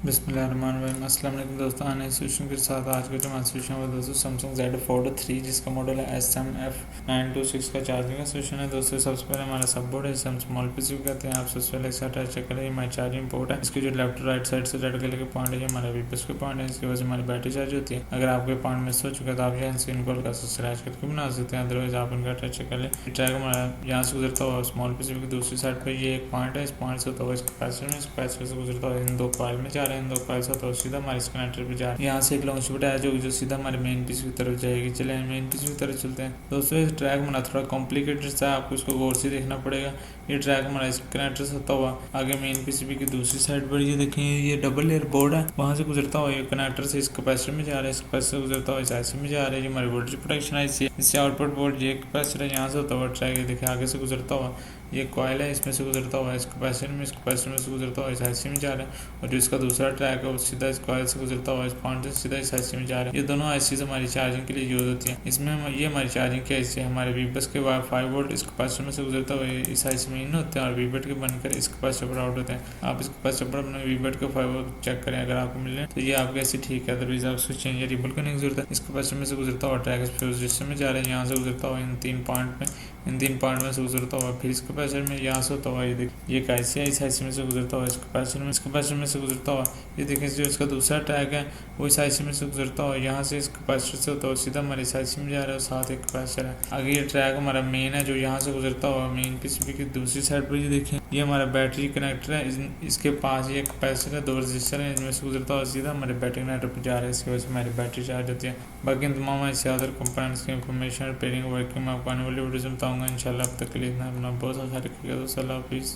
बिस्मिल्लाहिर्रहमानिर्रहीम। अस्सलाम वालेकुम दोस्तों, आने सोल्यूशन के साथ आज का जो हमारा सोल्यूशन है दोस्तों सैमसंग जेड फोल्ड 3 जिसका मॉडल है SM-F926 का चार्जिंग का सोल्यूशन है दोस्तों। सबसे पहले हमारा सब बोर्ड है, हम स्मॉल पीसी कहते हैं। आप सबसे पहले एक चेक करें, हमारी चार्जिंग पोर्ट है। इसके जो लेफ्ट राइट साइड से रेड कलर के पॉइंट है, हमारे वीपीएस के पॉइंट है। इसकी वजह से हमारी बैटरी चार्ज होती है। अगर आपके पॉइंट मिस हो चुका है तो आप यहाँ से इनको का स्क्रैच करके बना सकते हैं, अदरवाइज आप इनका चेक कर लें। ट्रैक हमारा यहाँ से गुजरता हुआ स्मॉल पीसी की दूसरी साइड पर ये एक पॉइंट है। इस पॉइंट से होता हुआ इस कैपेसिटर में, इस कैपेसिटर से गुजरता हुआ इन दो कॉइल में जा रहे हैं। इन दो कॉइल से तो सीधा हमारे कनेक्टर पे जा रहा है। यहाँ से एक लॉन्च बटा है जो सीधा हमारे मेन पीसी की तरफ जाएगी। चले मेन पीसी की तरफ चलते हैं दोस्तों। इस ट्रैक हमारा थोड़ा कॉम्प्लिकेटेड सा है, आपको इसको गौर से देखना पड़ेगा। ये ट्रैक हमारा इस कनेक्टर से होता हुआ आगे मेन पीसीबी की दूसरी साइड पर ये देखें, ये डबल लेयर बोर्ड है, वहाँ से गुजरता हुआ ये कनेक्टर से इस कैपेसिटर में जा रहा है। इस कैपेसिटर से गुजरता हुआ इस आईसी में जा रहा है। ये हमारी वोल्टेज प्रोटेक्शन आईसी है। इससे आउटपुट बोर्ड ये कैपेसिटर यहाँ से होता हुआ ट्रैक ये देखें आगे से गुजरता हुआ ये कॉइल है, इसमें से गुजरता हुआ इस कैपेसिटर में, इस कैपेसिटर में से गुजरता हुआ इस आईसी में जा रहा है। और जो इसका दूसरा ट्रैक है वो सीधा इस कॉइल से गुजरता हुआ इस पॉइंट से सीधा इस आईसी में जा रहा है। ये दोनों आईसी हमारी चार्जिंग के लिए यूज होती है। इसमें ये हमारी चार्जिंग की आईसी है। हमारे वीबस के 5 वोल्ट इस कैपेसिटर में से गुजरता हुआ इस आईसी में इन होते हैं और वीबेट के बनकर इस कैपेसिटर पर आउट होते हैं। आप इस कैपेसिटर पर अपने वीबेट के 5 वोल्ट चेक करें, अगर आपको मिले तो ये आपके ऐसे ठीक है, अदरवाइज आप उसको चेंज या रिबल करने की जरूरत है। इस कैपेसिटर में से गुजरता हुआ ट्रैक इस फ्यूज रजिस्टर में जा रहा है। यहाँ से गुजरता हुआ इन तीन पॉइंट में से गुजरता हुआ फिर इस कैपेसिटर में यहाँ से होता हुआ ये देखिए ये आईसी है, इस आईसी में से गुजरता हुआ इस कैपेसिटर में से गुजरता हुआ ये देखिए जो इसका दूसरा ट्रैक है वो इस आईसी में से गुजरता हुआ यहाँ से इस कैपेसिटर से होता हुआ सीधा हमारे इस आईसी में जा रहा है। साथ एक कैपेसिटर है। आगे ये ट्रैक हमारा मेन है जो यहाँ से गुजरता हुआ मेन पीसीबी की दूसरी साइड पर ये देखें ये हमारा बैटरी कनेक्टर है। इसके पास ये कैपेसिटर है, 2 रजिस्टर है, इनमें से गुजरता हुआ सीधा हमारे बैटरी कनेक्टर पर जा रहा है। इसकी वजह से हमारी बैटरी चार्ज होती है। बाकी तमाम ऐसे अदर कंपोनेंट्स की इंफॉर्मेशन रिपेयरिंग वर्किंग में आपको आने वाली वीडियो में बताऊंगा इंशाल्लाह। अब तक के लिए इतना अपना बहुत सा ख्याल रखिएगा। तो अल्लाह हाफिज़।